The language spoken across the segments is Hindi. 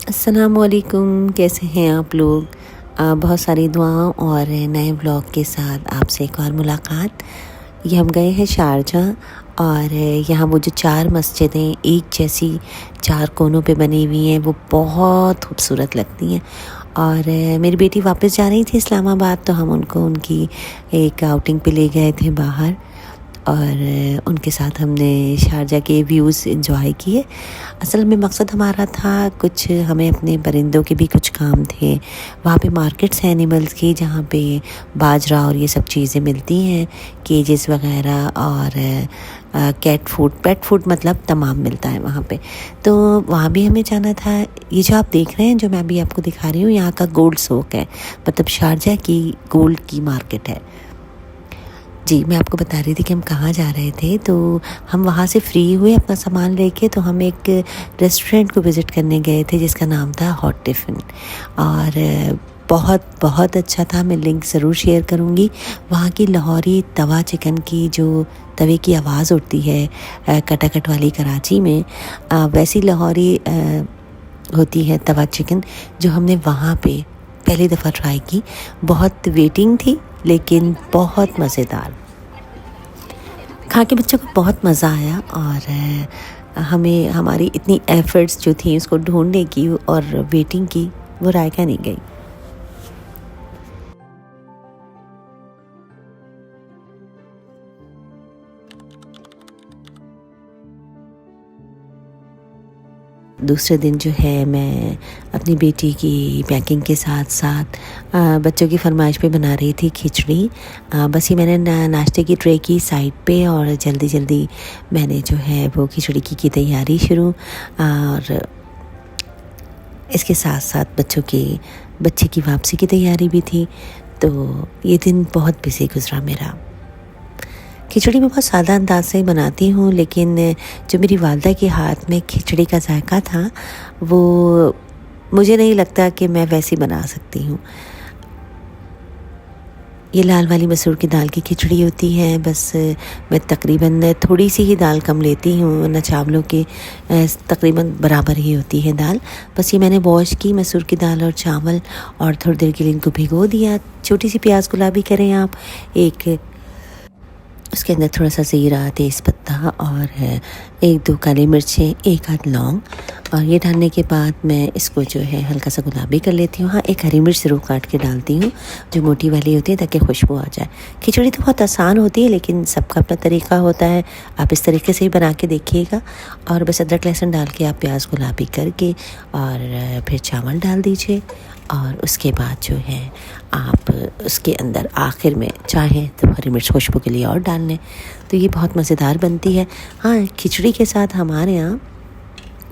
अस्सलामुअलैकुम, कैसे हैं आप लोग। बहुत सारी दुआओं और नए व्लॉग के साथ आपसे एक और मुलाकात। ये हम गए हैं शारजाह और यहाँ वो जो 4 मस्जिदें एक जैसी 4 कोनों पे बनी हुई हैं वो बहुत खूबसूरत लगती हैं। और मेरी बेटी वापस जा रही थी इस्लामाबाद, तो हम उनको उनकी एक आउटिंग पे ले गए थे बाहर और उनके साथ हमने शारजाह के व्यूज़ एंजॉय किए। असल में मकसद हमारा था, कुछ हमें अपने परिंदों के भी कुछ काम थे। वहाँ पे मार्केट्स हैं एनिमल्स की, जहाँ पे बाजरा और ये सब चीज़ें मिलती हैं, केजेस वगैरह और कैट फूड, पेट फूड मतलब तमाम मिलता है वहाँ पे। तो वहाँ भी हमें जाना था। ये जो आप देख रहे हैं, जो मैं अभी आपको दिखा रही हूँ, यहाँ का गोल्ड सोक है, मतलब शारजाह की गोल्ड की मार्केट है। जी, मैं आपको बता रही थी कि हम कहाँ जा रहे थे। तो हम वहाँ से फ्री हुए अपना सामान लेके, तो हम एक रेस्टोरेंट को विज़िट करने गए थे जिसका नाम था हॉट टिफ़िन। और बहुत बहुत अच्छा था। मैं लिंक ज़रूर शेयर करूँगी। वहाँ की लाहौरी तवा चिकन की जो तवे की आवाज़ उठती है कटाकट वाली कराची में, वैसी लाहौरी होती है तवा चिकन, जो हमने वहाँ पे पहली दफ़ा ट्राई की। बहुत वेटिंग थी लेकिन बहुत मज़ेदार। खा के बच्चों को बहुत मज़ा आया और हमें हमारी इतनी एफ़र्ट्स जो थी उसको ढूँढने की और वेटिंग की, वो रायगा नहीं गई। दूसरे दिन जो है मैं अपनी बेटी की पैकिंग के साथ साथ बच्चों की फरमाइश पे बना रही थी खिचड़ी। बस ये मैंने नाश्ते की ट्रे की साइड पे और जल्दी जल्दी मैंने जो है वो खिचड़ी की तैयारी शुरू। और इसके साथ साथ बच्चे की वापसी की तैयारी भी थी। तो ये दिन बहुत बिजी गुजरा मेरा। खिचड़ी मैं बहुत सादा अंदाज से बनाती हूँ, लेकिन जो मेरी वालदा के हाथ में खिचड़ी का जायका था, वो मुझे नहीं लगता कि मैं वैसी बना सकती हूँ। ये लाल वाली मसूर की दाल की खिचड़ी होती है। बस मैं तकरीबन थोड़ी सी ही दाल कम लेती हूँ, वरना चावलों के तकरीबन बराबर ही होती है दाल। बस ये मैंने वॉश की मसूर की दाल और चावल और थोड़ी देर के लिए इनको भिगो दिया। छोटी सी प्याज गुलाबी करें आप, एक उसके अंदर थोड़ा सा ज़ीरा, तेज़पत्ता और 1-2 काली मिर्चें, 1 आध लौंग, और ये डालने के बाद मैं इसको जो है हल्का सा गुलाबी कर लेती हूँ। हाँ, 1 हरी मिर्च ज़रूर काट के डालती हूँ, जो मोटी वाली होती है, ताकि खुशबू आ जाए। खिचड़ी तो बहुत आसान होती है, लेकिन सबका अपना तरीका होता है। आप इस तरीके से ही बना के देखिएगा। और बस अदरक लहसुन डाल के आप प्याज गुलाबी करके और फिर चावल डाल दीजिए। और उसके बाद जो है आप उसके अंदर आखिर में चाहें तो हरी मिर्च खुशबू के लिए और डाल लें, तो ये बहुत मज़ेदार बनती है। हाँ, खिचड़ी के साथ हमारे यहाँ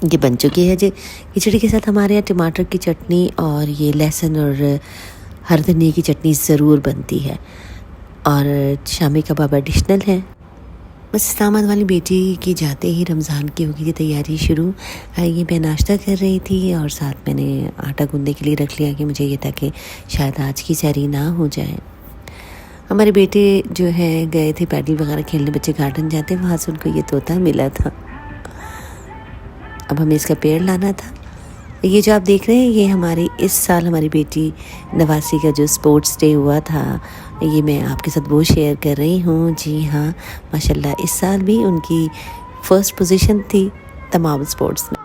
ये बन चुकी है जी। खिचड़ी के साथ हमारे यहाँ टमाटर की चटनी और ये लहसुन और हर धनिया की चटनी ज़रूर बनती है, और शामी कबाब एडिशनल है। बस इस्लामाबाद वाली बेटी की जाते ही रमज़ान की होगी की तैयारी शुरू। ये मैं नाश्ता कर रही थी और साथ मैंने आटा गूंदने के लिए रख लिया कि मुझे ये था कि शायद आज की सैरी ना हो जाए। हमारे बेटे जो है गए थे पैडल वगैरह खेलने, बच्चे गार्डन जाते, वहाँ से उनको ये तोता मिला था। अब हमें इसका पेड़ लाना था। ये जो आप देख रहे हैं, ये हमारी इस साल हमारी बेटी नवासी का जो स्पोर्ट्स डे हुआ था, ये मैं आपके साथ वो शेयर कर रही हूँ। जी हाँ, माशाल्लाह इस साल भी उनकी फर्स्ट पोजीशन थी तमाम स्पोर्ट्स में।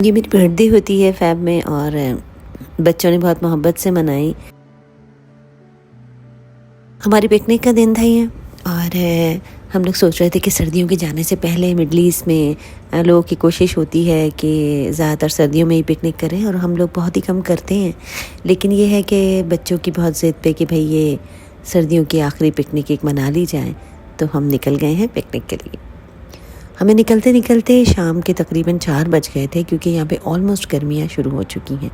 ये मेरी बर्थडे होती है फ़ेब में, और बच्चों ने बहुत मोहब्बत से मनाई। हमारी पिकनिक का दिन था ये और हम लोग सोच रहे थे कि सर्दियों के जाने से पहले मिडल ईस्ट में लोगों की कोशिश होती है कि ज़्यादातर सर्दियों में ही पिकनिक करें और हम लोग बहुत ही कम करते हैं। लेकिन ये है कि बच्चों की बहुत ज़िद पे कि भाई ये सर्दियों की आखिरी पिकनिक एक मना ली जाए, तो हम निकल गए हैं पिकनिक के लिए। हमें निकलते निकलते शाम के तकरीबन 4 बज गए थे क्योंकि यहाँ पे ऑलमोस्ट गर्मियाँ शुरू हो चुकी हैं।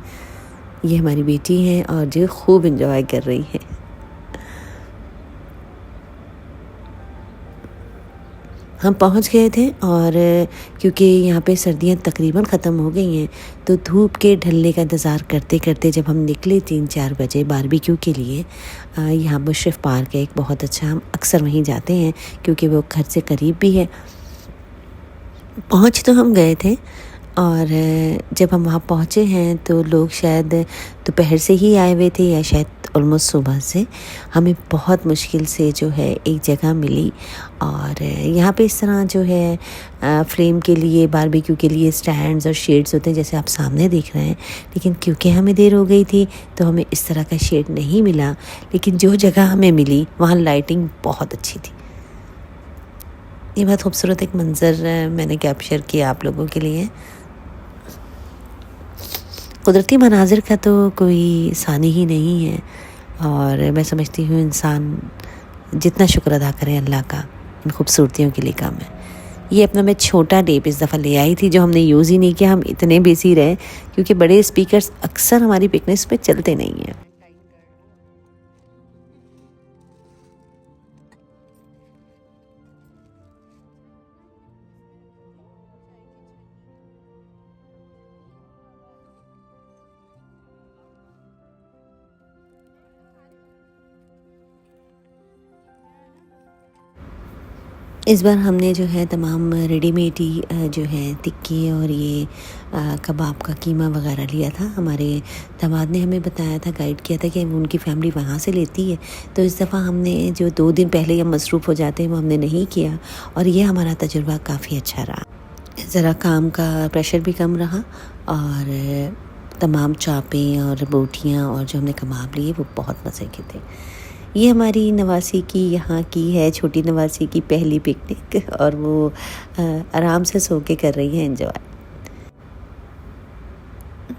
ये हमारी बेटी है और जो खूब इंजॉय कर रही है। हम पहुंच गए थे और क्योंकि यहाँ पे सर्दियाँ तकरीबन ख़त्म हो गई हैं, तो धूप के ढलने का इंतज़ार करते करते जब हम निकले 3-4 बजे बारबेक्यू के लिए, यहाँ मुशर्रफ पार्क है एक बहुत अच्छा, हम अक्सर वहीं जाते हैं क्योंकि वो घर से करीब भी है। पहुँच तो हम गए थे और जब हम वहाँ पहुँचे हैं तो लोग शायद दोपहर से ही आए हुए थे या शायद ऑलमोस्ट सुबह से। हमें बहुत मुश्किल से जो है एक जगह मिली और यहाँ पे इस तरह जो है फ्रेम के लिए बारबेक्यू के लिए स्टैंड्स और शेड्स होते हैं जैसे आप सामने देख रहे हैं, लेकिन क्योंकि हमें देर हो गई थी तो हमें इस तरह का शेड नहीं मिला। लेकिन जो जगह हमें मिली वहाँ लाइटिंग बहुत अच्छी थी। ये बहुत खूबसूरत एक मंज़र मैंने कैप्चर किया आप लोगों के लिए। कुदरती मनाजिर का तो कोई सानी ही नहीं है और मैं समझती हूँ इंसान जितना शुक्र अदा करें अल्लाह का इन खूबसूरतियों के लिए कम है। ये अपना मैं छोटा टेप इस दफ़ा ले आई थी जो हमने यूज़ ही नहीं किया। हम इतने बिजी रहे क्योंकि बड़े स्पीकर्स अक्सर हमारी पिकनिक्स पे चलते नहीं हैं। इस बार हमने जो है तमाम रेडीमेड ही जो है टिक्की और ये कबाब का कीमा वगैरह लिया था। हमारे दामाद ने हमें बताया था, गाइड किया था कि उनकी फ़ैमिली वहाँ से लेती है, तो इस दफ़ा हमने जो 2 दिन पहले हम मसरूफ़ हो जाते हैं वो हमने नहीं किया और ये हमारा तजुर्बा काफ़ी अच्छा रहा। ज़रा काम का प्रेशर भी कम रहा और तमाम चापें और बोटियाँ और जो हमने कबाब लिए वो बहुत मज़े के थे। ये हमारी नवासी की यहाँ की है, छोटी नवासी की पहली पिकनिक और वो आराम से सो के कर रही है एंजॉय।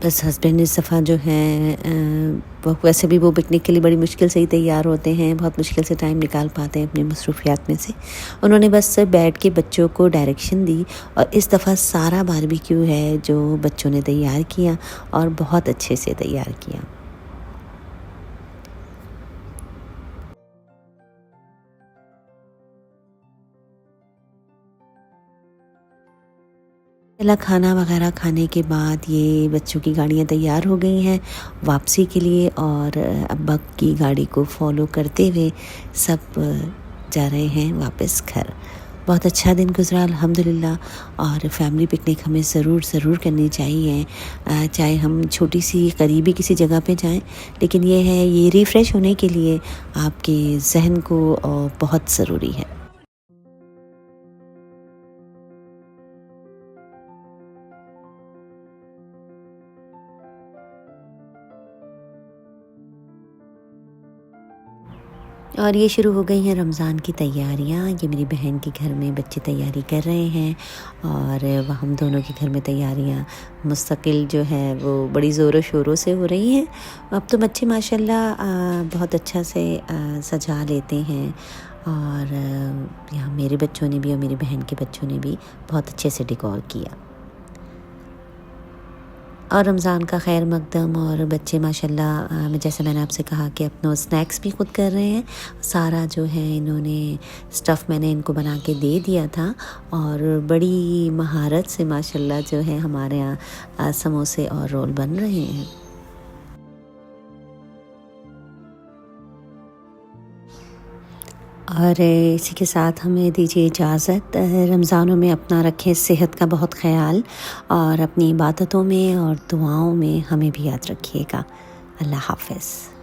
बस हस्बैंड इस दफ़ा जो है वो वैसे भी वो पिकनिक के लिए बड़ी मुश्किल से ही तैयार होते हैं, बहुत मुश्किल से टाइम निकाल पाते हैं अपनी मसरूफियात में से। उन्होंने बस बैठ के बच्चों को डायरेक्शन दी और इस दफ़ा सारा बारबेक्यू है जो बच्चों ने तैयार किया और बहुत अच्छे से तैयार किया। पहला खाना वगैरह खाने के बाद ये बच्चों की गाड़ियाँ तैयार हो गई हैं वापसी के लिए और अब्बा की गाड़ी को फॉलो करते हुए सब जा रहे हैं वापस घर। बहुत अच्छा दिन गुजरा अल्हम्दुलिल्लाह और फैमिली पिकनिक हमें ज़रूर करनी चाहिए, चाहे हम छोटी सी करीबी किसी जगह पे जाएं, लेकिन ये है ये रिफ़्रेश होने के लिए आपके जहन को बहुत ज़रूरी है। और ये शुरू हो गई हैं रमज़ान की तैयारियाँ। ये मेरी बहन के घर में बच्चे तैयारी कर रहे हैं और वह हम दोनों के घर में तैयारियाँ मुस्तकिल जो है वो बड़ी ज़ोरों शोरों से हो रही हैं। अब तो बच्चे माशाल्लाह बहुत अच्छा से सजा लेते हैं और यहाँ मेरे बच्चों ने भी और मेरी बहन के बच्चों ने भी बहुत अच्छे से डेकोर किया। और रमज़ान का खैर मकदम और बच्चे माशाल्लाह जैसे मैंने आपसे कहा कि अपना स्नैक्स भी खुद कर रहे हैं। सारा जो है इन्होंने स्टफ़ मैंने इनको बना के दे दिया था और बड़ी महारत से माशाल्लाह जो है हमारे यहाँ समोसे और रोल बन रहे हैं। और इसी के साथ हमें दीजिए इजाज़त। रमज़ानों में अपना रखें सेहत का बहुत ख़याल और अपनी इबादतों में और दुआओं में हमें भी याद रखिएगा। अल्लाह हाफ़िज़।